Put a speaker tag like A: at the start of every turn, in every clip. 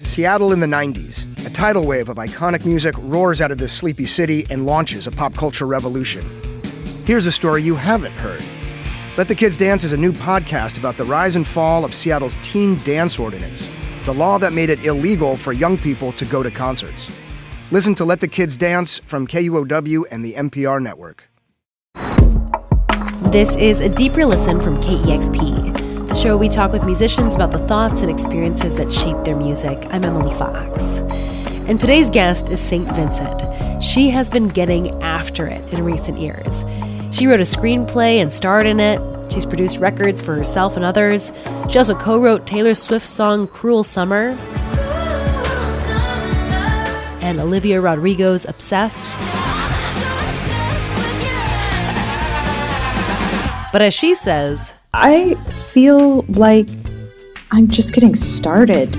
A: Seattle in the 90s. A tidal wave of iconic music roars out of this sleepy city and launches a pop culture revolution. Here's a story you haven't heard. Let the Kids Dance is a new podcast about the rise and fall of Seattle's teen dance ordinance, the law that made it illegal for young people to go to concerts. Listen to Let the Kids Dance from KUOW and the NPR network.
B: This is a deeper listen from KEXP, the show we talk with musicians about the thoughts and experiences that shape their music. I'm Emily Fox. And today's guest is St. Vincent. She has been getting after it in recent years. She wrote a screenplay and starred in it. She's produced records for herself and others. She also co-wrote Taylor Swift's song Cruel Summer and Olivia Rodrigo's Obsessed. But as she says,
C: I feel like I'm just getting started.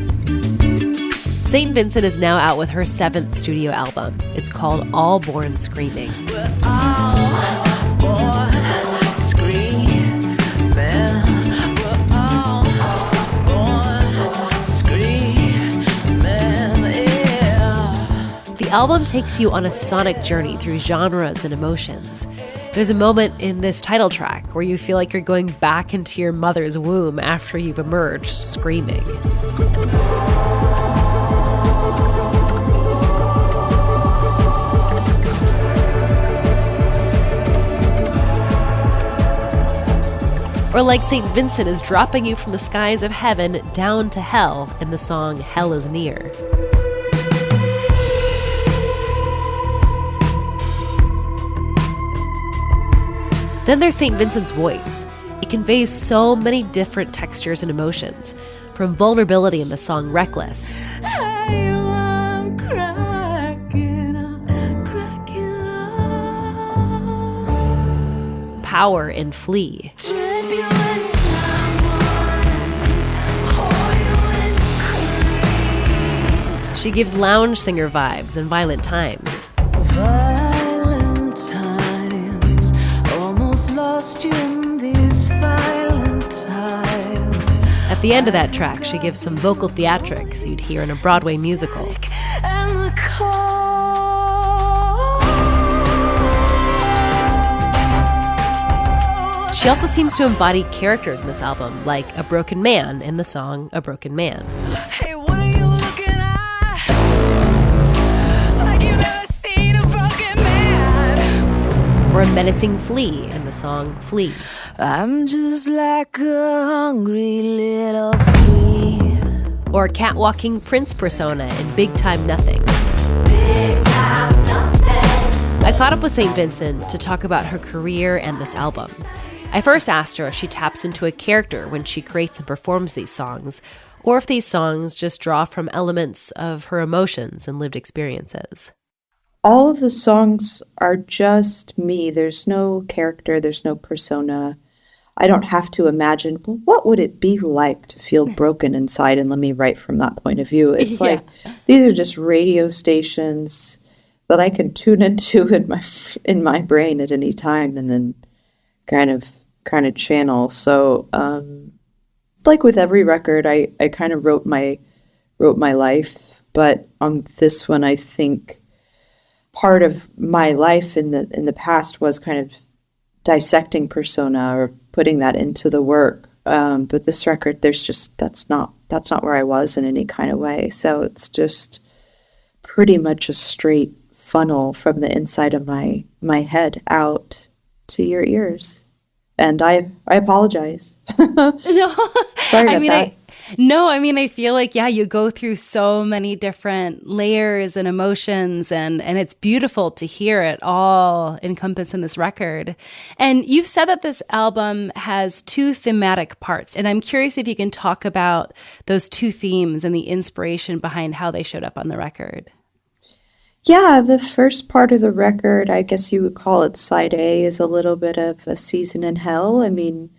B: St. Vincent is now out with her 7th studio album. It's called All Born Screaming. The album takes you on a sonic journey through genres and emotions. There's a moment in this title track where you feel like you're going back into your mother's womb after you've emerged screaming. Or like St. Vincent is dropping you from the skies of heaven down to hell in the song Hell is Near. Then there's St. Vincent's voice. It conveys so many different textures and emotions, from vulnerability in the song Reckless, power in Flee, she gives lounge singer vibes in Violent Times. At the end of that track, she gives some vocal theatrics you'd hear in a Broadway musical. She also seems to embody characters in this album, like a broken man in the song A Broken Man. Hey, what are you looking at? Like you've never seen a broken man. Or a menacing flea in the song Flea. I'm just like a hungry little flea. Or a catwalking Prince persona in Big Time Nothing. Big Time Nothing. I caught up with St. Vincent to talk about her career and this album. I first asked her if she taps into a character when she creates and performs these songs, or if these songs just draw from elements of her emotions and lived experiences.
C: All of the songs are just me. There's no character, there's no persona. I don't have to imagine, well, what would it be like to feel broken inside? And let me write from that point of view. It's like, these are just radio stations that I can tune into in my brain at any time and then kind of channel. So, like with every record, I kind of wrote my life, but on this one, I think part of my life in the past was kind of dissecting persona or putting that into the work. But this record, that's not where I was in any kind of way. So it's just pretty much a straight funnel from the inside of my head out to your ears. And I apologize.
D: No,
C: Sorry about that.
D: I feel like, you go through so many different layers and emotions, and it's beautiful to hear it all encompassed in this record. And you've said that this album has 2 thematic parts, and I'm curious if you can talk about those 2 themes and the inspiration behind how they showed up on the record.
C: Yeah, the first part of the record, I guess you would call it side A, is a little bit of a season in hell. I mean,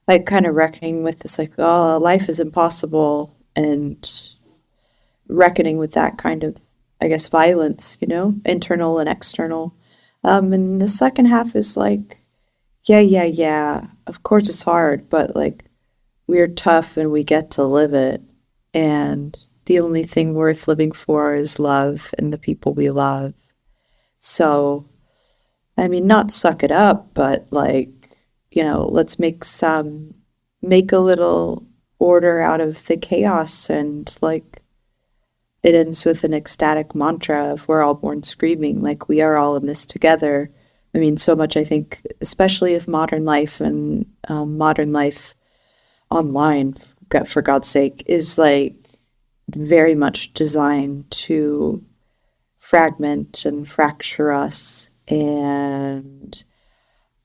C: like kind of reckoning with this, like, oh, life is impossible, and reckoning with that kind of, I guess, violence, internal and external. And the second half is like, yeah, of course it's hard, but like, we're tough and we get to live it. And the only thing worth living for is love and the people we love. So, I mean, not suck it up, but like, let's make a little order out of the chaos. And like, it ends with an ecstatic mantra of we're all born screaming, like we are all in this together. I mean, so much, I think, especially with modern life and modern life online, for God's sake, is like very much designed to fragment and fracture us and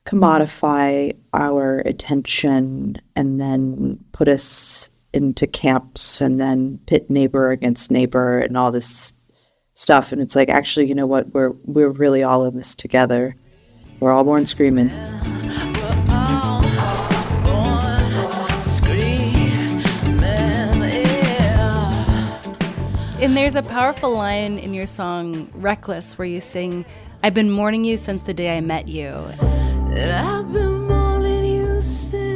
C: commodify our attention and then put us into camps and then pit neighbor against neighbor and all this stuff. And it's like, actually, you know what? We're really all in this together. We're all born screaming.
D: And there's a powerful line in your song, Reckless, where you sing, I've been mourning you since the day I met you.
E: I've been mourning you since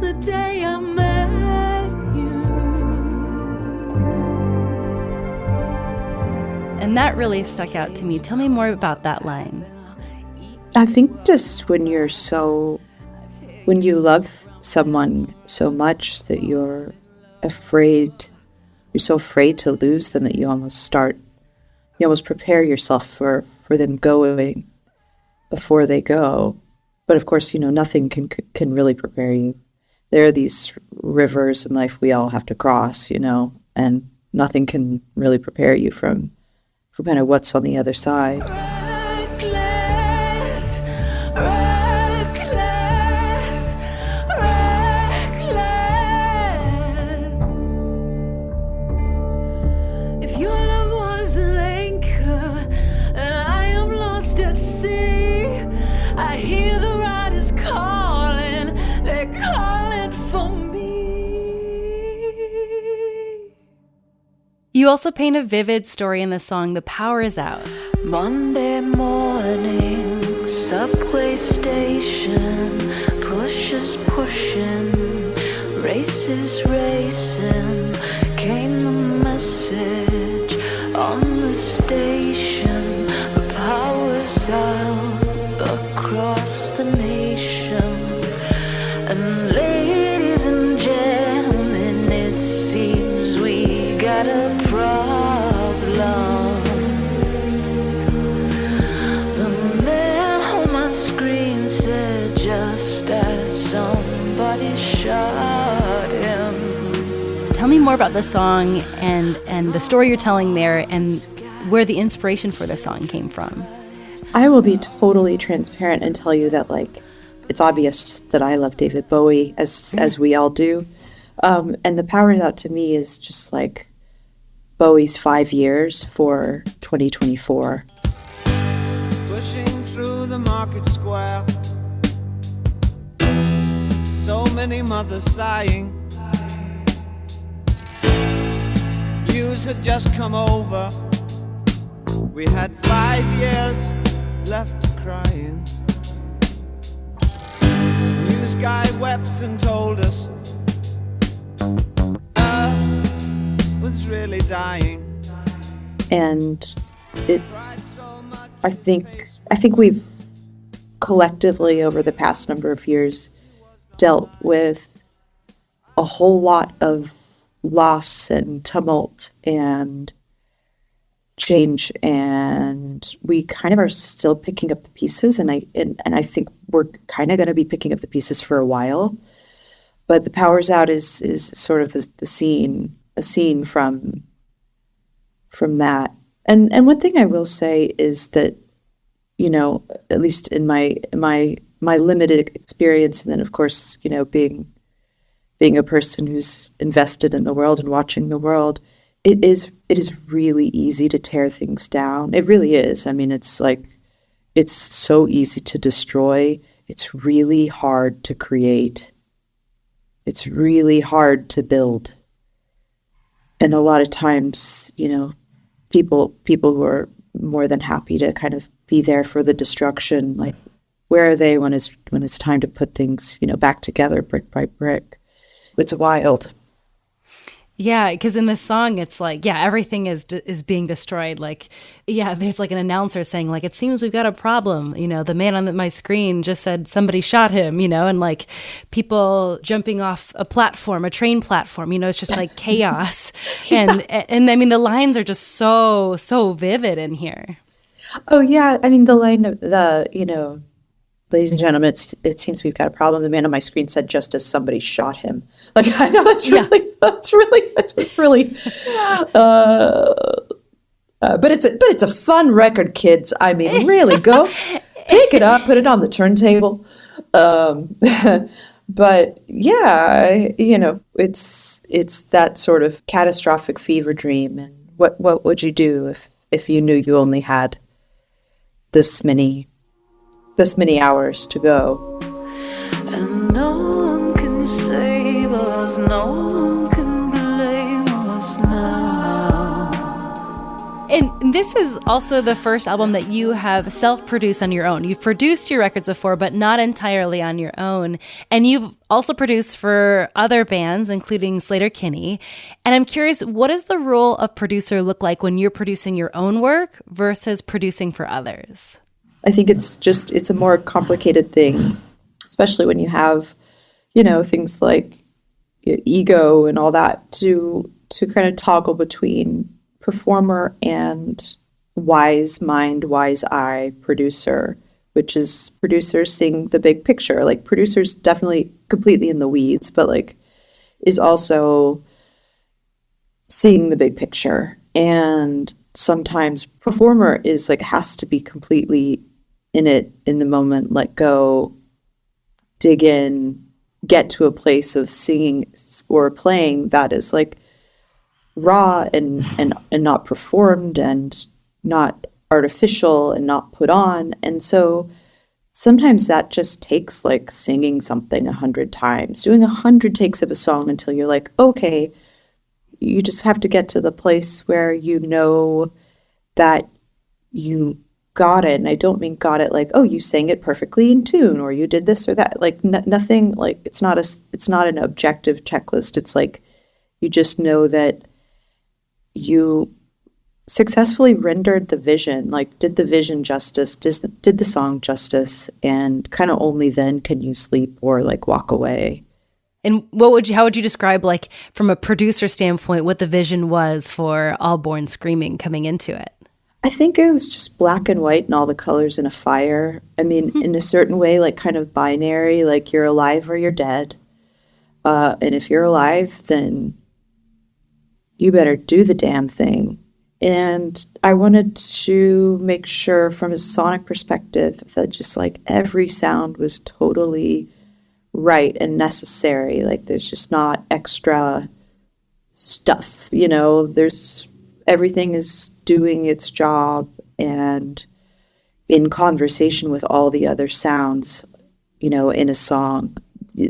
E: the day I met you.
D: And that really stuck out to me. Tell me more about that line.
C: I think just when you love someone so much that you're so afraid to lose them that you almost prepare yourself for them going before they go. But of course, nothing can really prepare you. There are these rivers in life we all have to cross, and nothing can really prepare you from kind of what's on the other side.
E: Reckless, reckless, reckless. If your love was an anchor and I am lost at sea, I hear the riders calling, they're calling for me.
D: You also paint a vivid story in the song, The Power Is Out.
E: Monday morning, subway station, pushes pushing, races racing, came the message on the station, the power's out across the nation. And ladies and gentlemen, it seems we got a problem. The man on my screen said just as somebody shot him.
D: Tell me more about the song and the story you're telling there and where the inspiration for the song came from.
C: I will be totally transparent and tell you that, like, it's obvious that I love David Bowie, as we all do. And The Power Is Out to me is just like Bowie's 5 years for 2024.
F: Pushing through the market square, so many mothers sighing. News had just come over, we had 5 years left crying. News guy wept and told us Earth was really dying.
C: And it's, I think we've collectively over the past number of years dealt with a whole lot of loss and tumult and change, and we kind of are still picking up the pieces, and I think we're kind of going to be picking up the pieces for a while. But The Power's Out is sort of the scene, a scene from that. And one thing I will say is that, at least in my limited experience, and then of course, being a person who's invested in the world and watching the world, it is really easy to tear things down. It really is. I mean, it's so easy to destroy. It's really hard to create. It's really hard to build. And a lot of times, people who are more than happy to kind of be there for the destruction, like, where are they when it's time to put things, back together brick by brick? It's wild.
D: Yeah, because in this song, it's like, yeah, everything is being destroyed. Like, yeah, there's like an announcer saying, like, it seems we've got a problem. You know, the man on my screen just said somebody shot him, you know, and like people jumping off a platform, a train platform, you know, it's just like chaos. And I mean, the lines are just so vivid in here.
C: Oh, yeah. I mean, the line of ladies and gentlemen, it seems we've got a problem. The man on my screen said just as somebody shot him. Like, I know that's really, but it's a fun record, kids. I mean, really, go pick it up, put it on the turntable. But yeah, it's that sort of catastrophic fever dream. And what would you do if you knew you only had this many hours to go?
E: And no one can save us, no one can blame us now.
D: And this is also the first album that you have self-produced on your own. You've produced your records before, but not entirely on your own. And you've also produced for other bands, including Sleater-Kinney. And I'm curious, what does the role of producer look like when you're producing your own work versus producing for others?
C: I think it's a more complicated thing, especially when you have, things like ego and all that to kind of toggle between performer and wise mind, wise eye producer, which is producers seeing the big picture. Like, producers definitely completely in the weeds, but like is also seeing the big picture. And sometimes performer is like has to be completely in it in the moment, let go, dig in, get to a place of singing or playing that is like raw and not performed and not artificial and not put on. And so sometimes that just takes like singing something 100 times, doing 100 takes of a song until you're like, okay, you just have to get to the place where you know that you got it. And I don't mean got it like, oh, you sang it perfectly in tune or you did this or that. Like nothing, like it's not an objective checklist. It's like you just know that you successfully rendered the vision, like did the vision justice, did the song justice, and kind of only then can you sleep or like walk away.
D: And how would you describe, like, from a producer standpoint, what the vision was for All Born Screaming coming into it?
C: I think it was just black and white and all the colors in a fire. I mean, in a certain way, like kind of binary, like you're alive or you're dead. And if you're alive, then you better do the damn thing. And I wanted to make sure from a sonic perspective that just like every sound was totally right and necessary. Like there's just not extra stuff, everything is doing its job and in conversation with all the other sounds, in a song.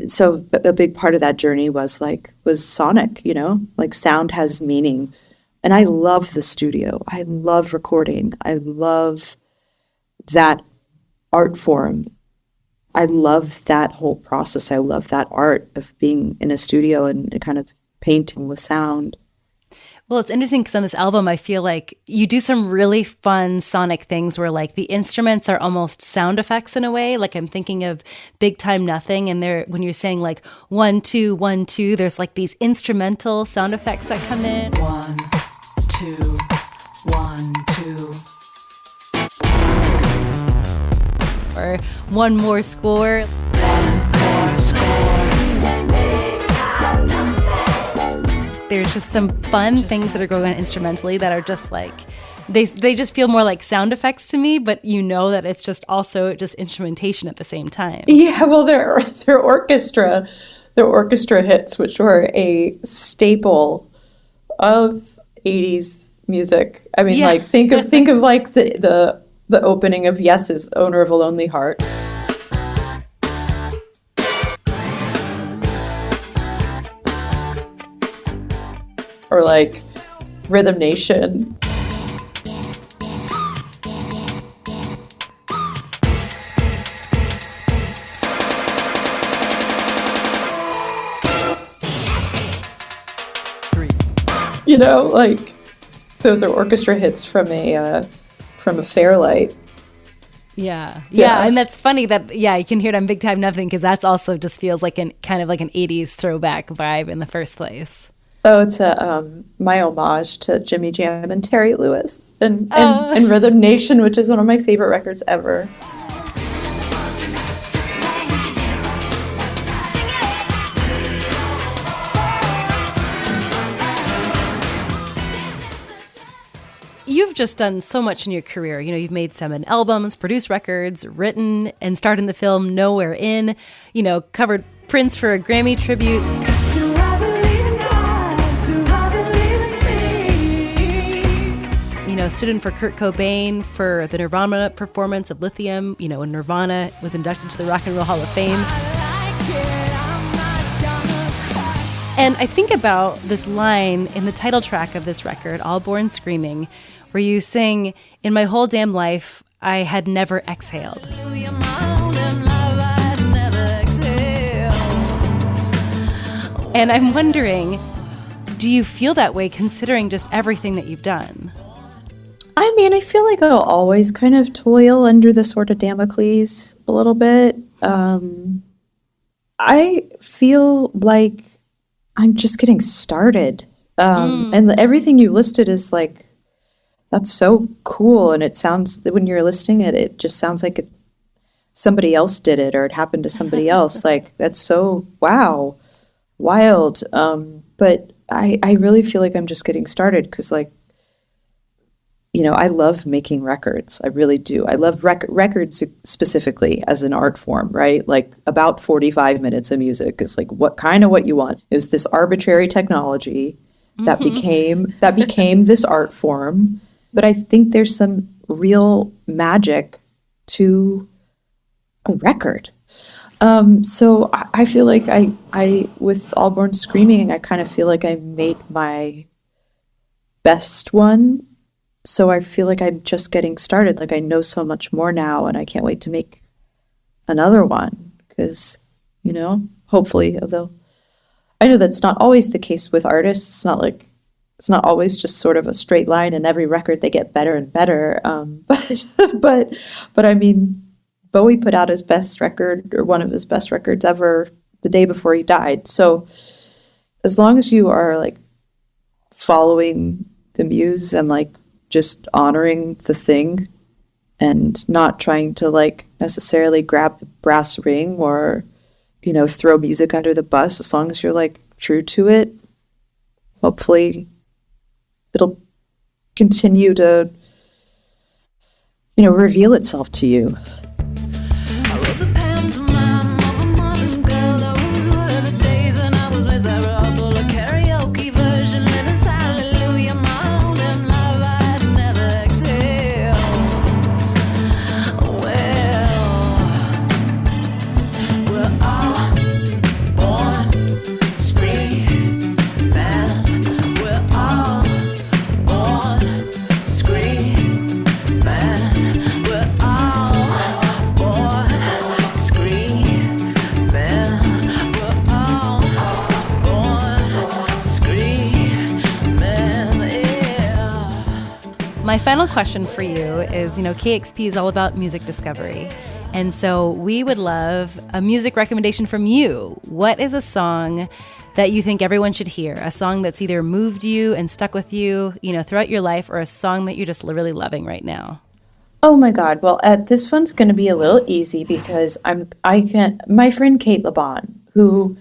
C: So a big part of that journey was sonic, like sound has meaning. And I love the studio. I love recording. I love that art form. I love that whole process. I love that art of being in a studio and kind of painting with sound.
D: Well, it's interesting because on this album, I feel like you do some really fun sonic things where like the instruments are almost sound effects in a way. Like I'm thinking of Big Time Nothing, and when you're saying like 1, 2, 1, 2, there's like these instrumental sound effects that come in.
E: 1, 2, 1, 2.
D: Or one more score.
E: One more score.
D: There's just some fun things that are going on instrumentally that are just like, they just feel more like sound effects to me, but that it's just also just instrumentation at the same time.
C: Yeah, well, they're orchestra hits, which were a staple of 80s music. I mean, like think of like the opening of Yes's Owner of a Lonely Heart. Or like Rhythm Nation. like those are orchestra hits from a Fairlight.
D: Yeah. And that's funny that, you can hear it on Big Time Nothing, because that's also just feels like kind of like an 80s throwback vibe in the first place.
C: Oh, it's my homage to Jimmy Jam and Terry Lewis and Rhythm Nation, which is one of my favorite records ever.
B: You've just done so much in your career. You've made 7 albums, produced records, written and starred in the film Nowhere In, covered Prince for a Grammy tribute. Stood in for Kurt Cobain for the Nirvana performance of Lithium, when Nirvana was inducted to the Rock and Roll Hall of Fame. And I think about this line in the title track of this record, All Born Screaming, where you sing, "In my whole damn life, I had never exhaled." And I'm wondering, do you feel that way considering just everything that you've done?
C: I mean, I feel like I'll always kind of toil under the sort of Damocles a little bit. I feel like I'm just getting started. And everything you listed is like, that's so cool. And it sounds, when you're listing it, it just sounds like somebody else did it or it happened to somebody else. Like, that's so, wow, wild. But I really feel like I'm just getting started because, like, I love making records. I really do. I love records specifically as an art form, right? Like about 45 minutes of music is like what you want. It was this arbitrary technology that became this art form. But I think there's some real magic to a record. So I feel like I with All Born Screaming, I kind of feel like I made my best one. So I feel like I'm just getting started. Like I know so much more now and I can't wait to make another one because, hopefully, although I know that's not always the case with artists. It's not always just sort of a straight line and every record they get better and better. But I mean, Bowie put out his best record or one of his best records ever the day before he died. So as long as you are like following the muse and like just honoring the thing and not trying to like necessarily grab the brass ring or, throw music under the bus, as long as you're like true to it, hopefully it'll continue to, reveal itself to you.
E: I was a pantomime of a modern girl. Those were the days and I was miserable. A karaoke version, living's hallelujah. My own damn life, I had never exhaled. Well, we're all born screaming. We're all born screaming. We're all born screaming. We're all born screaming. Yeah.
B: My final question for you is, KEXP is all about music discovery. And so we would love a music recommendation from you. What is a song that you think everyone should hear? A song that's either moved you and stuck with you, throughout your life, or a song that you're just really loving right now?
C: Oh my God. Well, this one's going to be a little easy because my friend Kate LeBon, who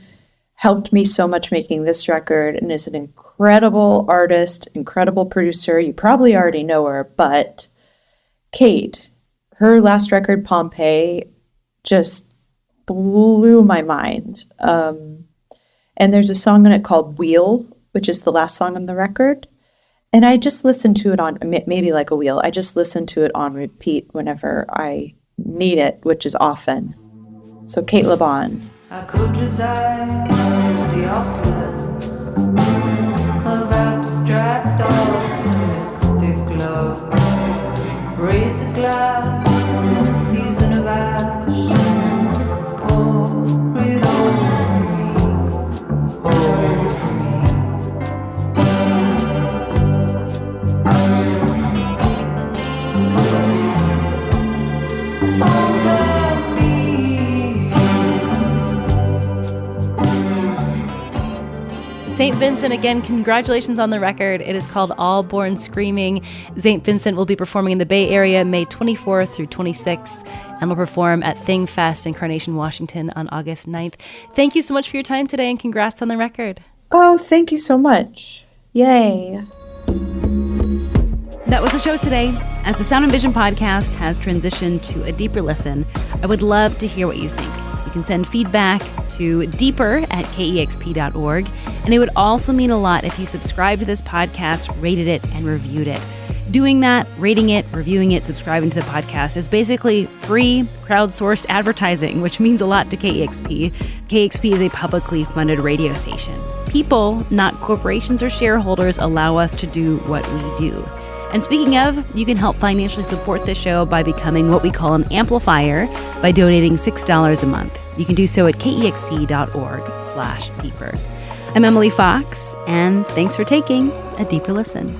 C: helped me so much making this record and is an incredible artist, incredible producer. You probably already know her, but Kate, her last record, Pompeii, just blew my mind. And there's a song on it called Wheel, which is the last song on the record. And I just listened to it on, maybe like a wheel, I just listen to it on repeat whenever I need it, which is often. So Kate LeBon.
E: I could reside to the opulence of abstract optimistic love. Raise a glass in a season of ash. Pour it over me, over me.
D: St. Vincent, again, congratulations on the record. It is called All Born Screaming. St. Vincent will be performing in the Bay Area May 24th through 26th and will perform at Thing Fest in Carnation, Washington on August 9th. Thank you so much for your time today and congrats on the record.
C: Oh, thank you so much. Yay.
D: That was the show today. As the Sound and Vision podcast has transitioned to a deeper listen, I would love to hear what you think. You can send feedback to deeper@kexp.org. And it would also mean a lot if you subscribe to this podcast, rated it, and reviewed it. Doing that, rating it, reviewing it, subscribing to the podcast is basically free, crowdsourced advertising, which means a lot to KEXP. KEXP is a publicly funded radio station. People, not corporations or shareholders, allow us to do what we do. And speaking of, you can help financially support this show by becoming what we call an amplifier by donating $6 a month. You can do so at kexp.org/deeper. I'm Emily Fox, and thanks for taking a deeper listen.